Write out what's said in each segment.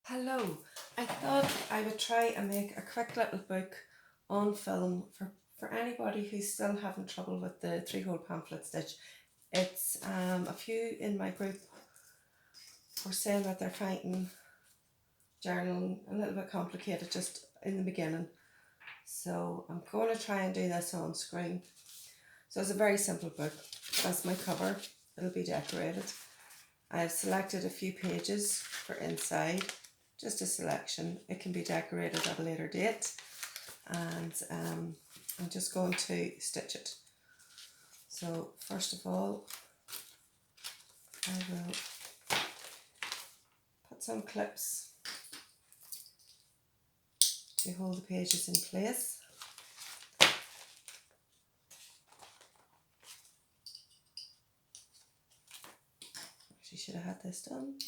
Hello, I thought I would try and make a quick little book on film for anybody who's still having trouble with the three-hole pamphlet stitch. It's a few in my group were saying that they're finding journaling a little bit complicated just in the beginning. So I'm going to try and do this on screen. So it's a very simple book. That's my cover. It'll be decorated. I've selected a few pages for inside. Just a selection. It can be decorated at a later date, and I'm just going to stitch it. So first of all, I will put some clips to hold the pages in place. Actually, should have had this done.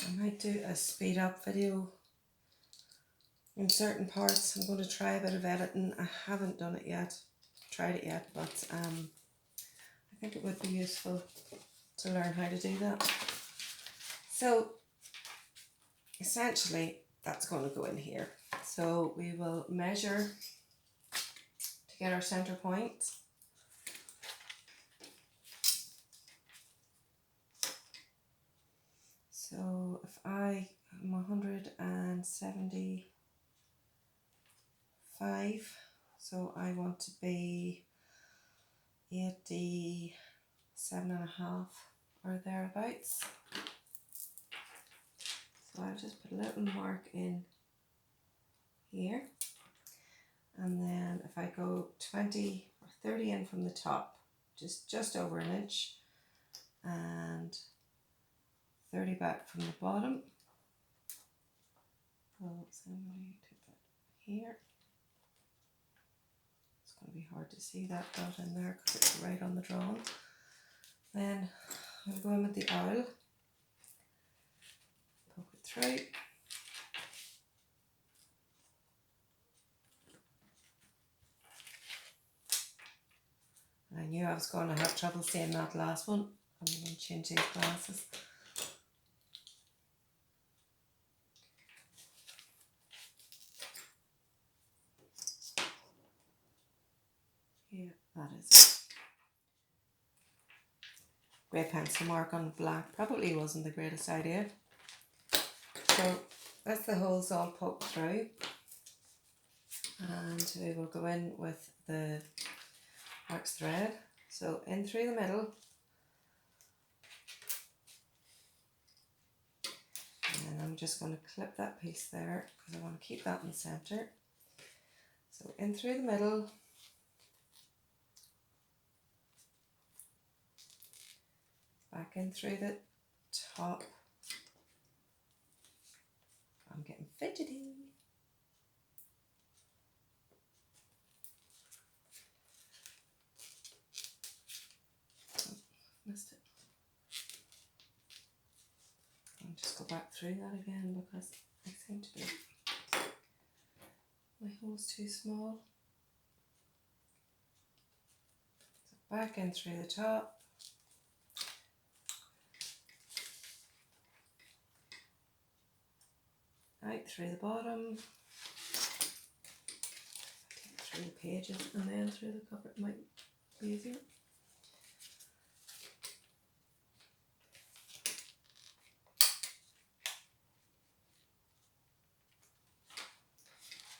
I might do a speed up video in certain parts. I'm going to try a bit of editing. I haven't done it yet, tried it yet, but I think it would be useful to learn how to do that. So essentially that's going to go in here. So we will measure to get our center point. So if I am 175, so I want to be 87.5 or thereabouts. So I'll just put a little mark in here, and then if I go 20 or 30 in from the top, just over an inch, and 30 back from the bottom. Well, somebody take that here. It's going to be hard to see that dot in there because it's right on the drawing. Then I'm going to go in with the owl, poke it through. I knew I was going to have trouble seeing that last one. I'm going to change these glasses. Yeah, that is it. Grey pencil mark on black probably wasn't the greatest idea. So that's the holes all poked through, and we will go in with the wax thread. So in through the middle, and I'm just going to clip that piece there because I want to keep that in the center. So in through the middle, back in through the top. I'm getting fidgety. Oh, missed it. I'll just go back through that again because I seem to be, my hole's too small. So back in through the top. Out through the bottom, take through the pages and then through the cover, it might be easier.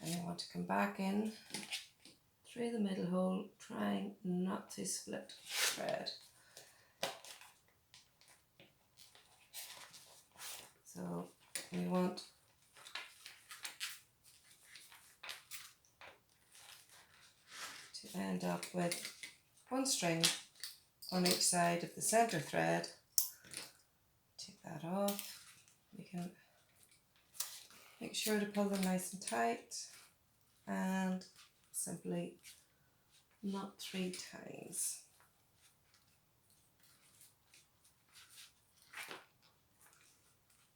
And I want to come back in through the middle hole, trying not to split thread. So we want to end up with one string on each side of the center thread. Take that off. We can make sure to pull them nice and tight, and simply knot 3 times.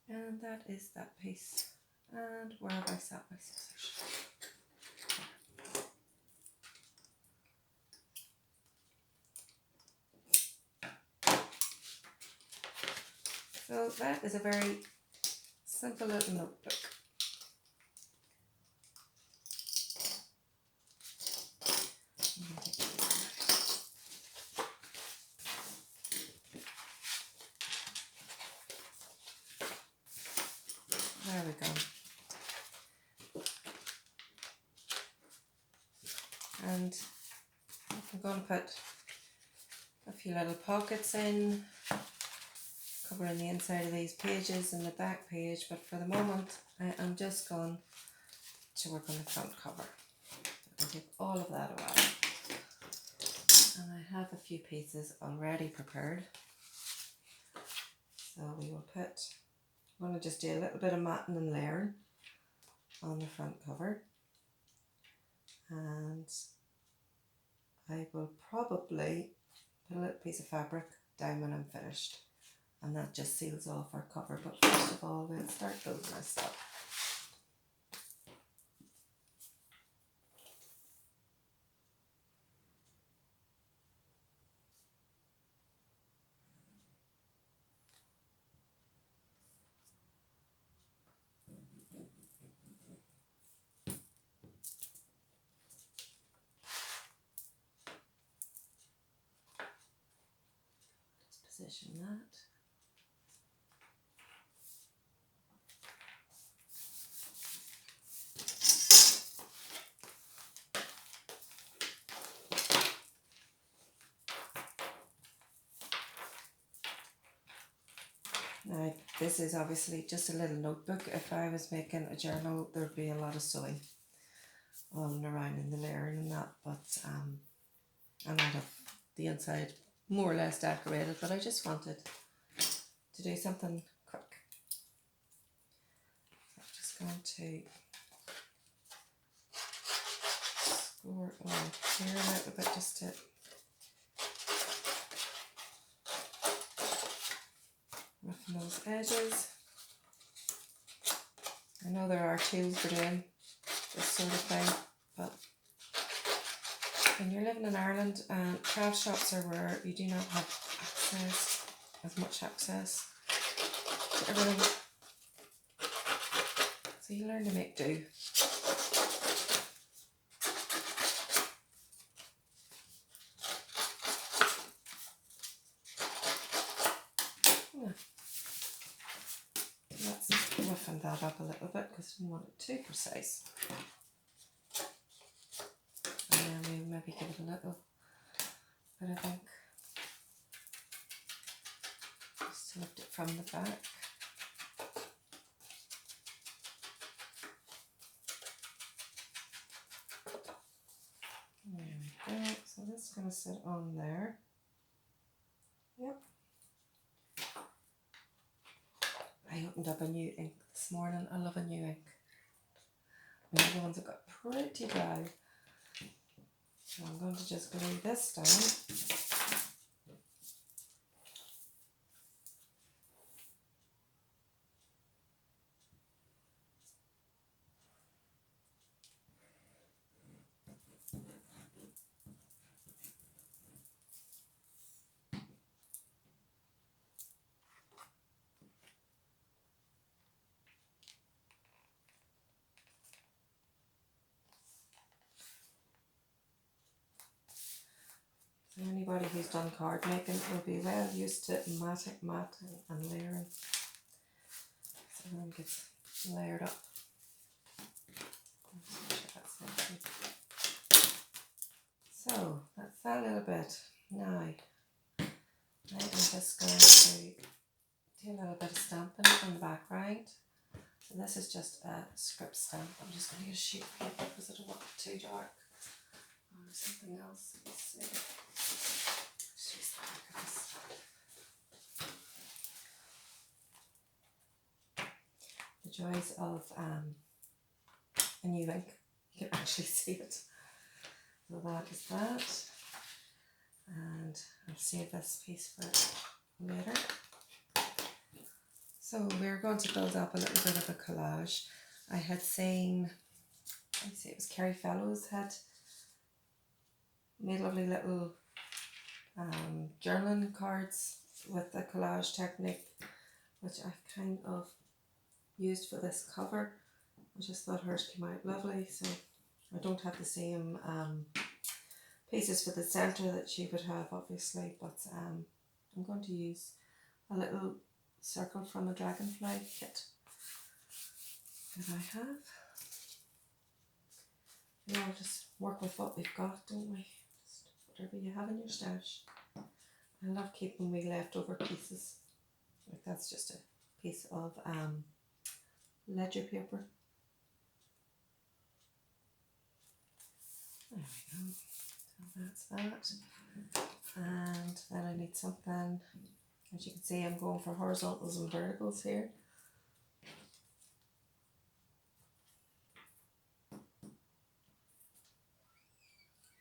And that is that piece. And where have I set my scissors? So that is a very simple little notebook. There we go. And I'm going to put a few little pockets in, covering the inside of these pages and the back page, but for the moment I am just going to work on the front cover. I'll take all of that away. And I have a few pieces already prepared. So we will put, I'm going to just do a little bit of matting and layering on the front cover. And I will probably put a little piece of fabric down when I'm finished. And that just seals off our cover. But first of all, we'll start building our stuff. Position that. Now this is obviously just a little notebook. If I was making a journal, there'd be a lot of sewing on around in the layering and that, but I might have the inside more or less decorated, but I just wanted to do something quick. So I'm just going to score along here a little bit just to roughen those edges. I know there are tools for doing this sort of thing, but when you're living in Ireland, craft shops are where you do not have as much access to everything. So you learn to make do. Let's roughen that up a little bit because I didn't want it too precise. And then we maybe give it a little bit of ink. Just to lift it from the back. There we go. So this is going to sit on there. Yep. I opened up a new ink this morning. I love a new ink. The other ones have got pretty dry. So I'm going to just glue this down. So anybody who's done card making will be well used to matting and layering. So everything gets layered up. So that's that little bit. Now I'm just going to do a little bit of stamping on the background. So this is just a script stamp. I'm just going to use sheet paper because I don't want it too dark. Or something else. Let's see. Let's use the back of this. The joys of a new ink. You can actually see it. So that is that. And I'll save this piece for later. So we're going to build up a little bit of a collage. I had seen, let me see, it was Kerry Fellows had made lovely little journaling cards with the collage technique which I've kind of used for this cover. I just thought hers came out lovely, so I don't have the same pieces for the centre that she would have, obviously, but I'm going to use a little circle from a dragonfly kit that I have. We all just work with what we've got, don't we? Just whatever you have in your stash. I love keeping wee leftover pieces. Like that's just a piece of ledger paper. There we go. So that's that. And then I need something, as you can see, I'm going for horizontals and verticals here.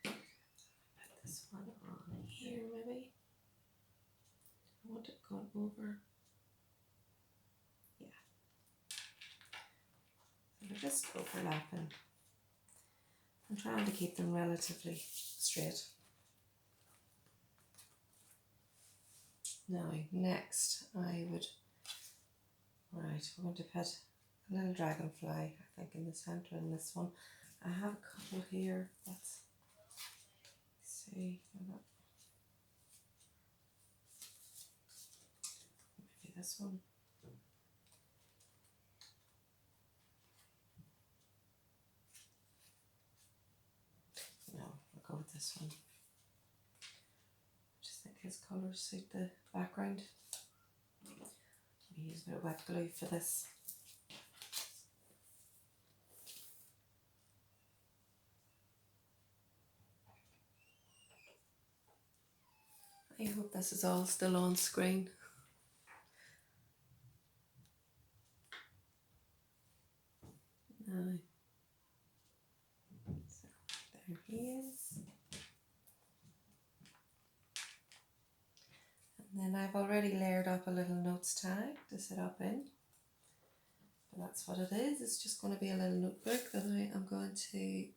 Put this one on here maybe. I want it gone over. Yeah. So they're just overlapping. I'm trying to keep them relatively straight. Now, next I would, right, we're going to put a little dragonfly, I think, in the centre in this one. I have a couple here, let's see, maybe this one. No, I'll go with this one. I just think his colours suit the background. Maybe use a bit of wet glue for this. I hope this is all still on screen. Now, so there he is. And then I've already layered up a little notes tag to sit up in. But that's what it is. It's just going to be a little notebook that I am going to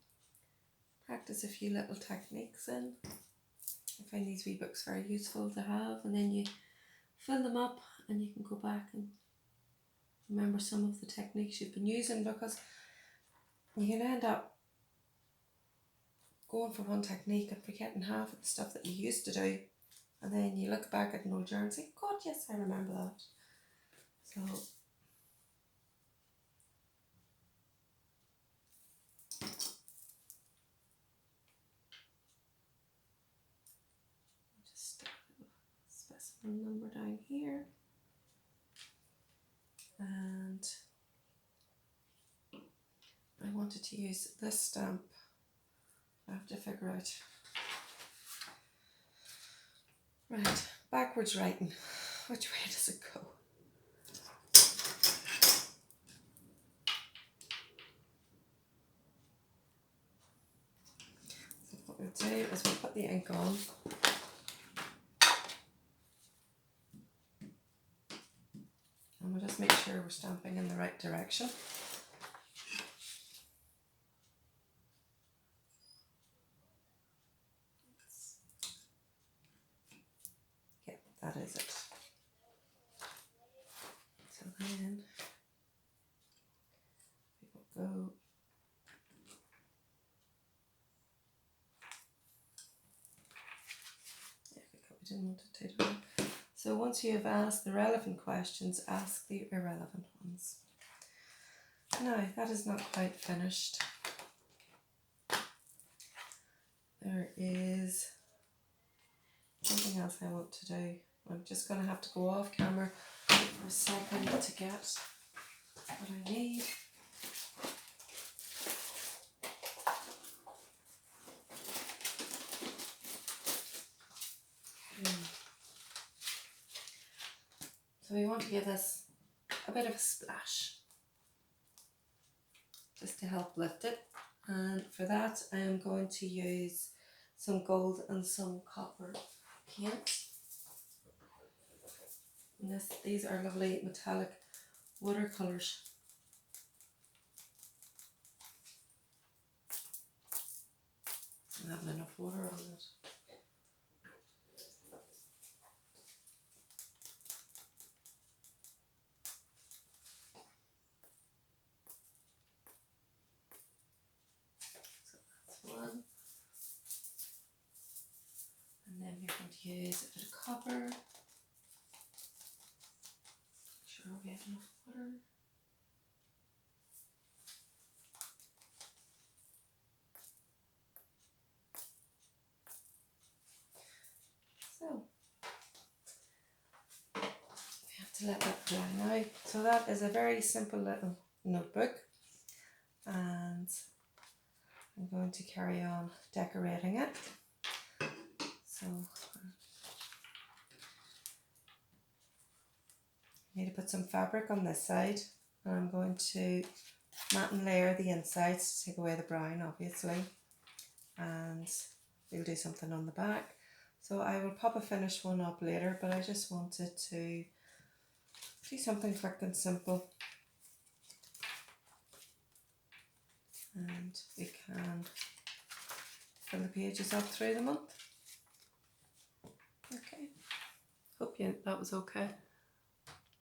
practice a few little techniques in. I find these wee books very useful to have, and then you fill them up and you can go back and remember some of the techniques you've been using, because you can end up going for one technique and forgetting half of the stuff that you used to do, and then you look back at an old journal and say, God, yes, I remember that. So just stick a little specimen number down here, and I wanted to use this stamp. I have to figure out. Right, backwards writing. Which way does it go? So what we'll do is we'll put the ink on. And we'll just make sure we're stamping in the right direction. Yeah, that is it. So then we will go. There we go, we didn't want it too dark. So once you have asked the relevant questions, ask the irrelevant ones. Now, that is not quite finished. There is something else I want to do. I'm just going to have to go off camera for a second to get what I need. So we want to give this a bit of a splash, just to help lift it. And for that I am going to use some gold and some copper paint. And these are lovely metallic watercolours. I haven't enough water on it. use a bit of copper. Make sure we have enough water. So we have to let that dry now. So that is a very simple little notebook, and I'm going to carry on decorating it. So I need to put some fabric on this side, and I'm going to mat and layer the insides to take away the brown, obviously, and we'll do something on the back. So I will pop a finished one up later, but I just wanted to do something quick and simple, and we can fill the pages up through the month. Okay, hope that was okay.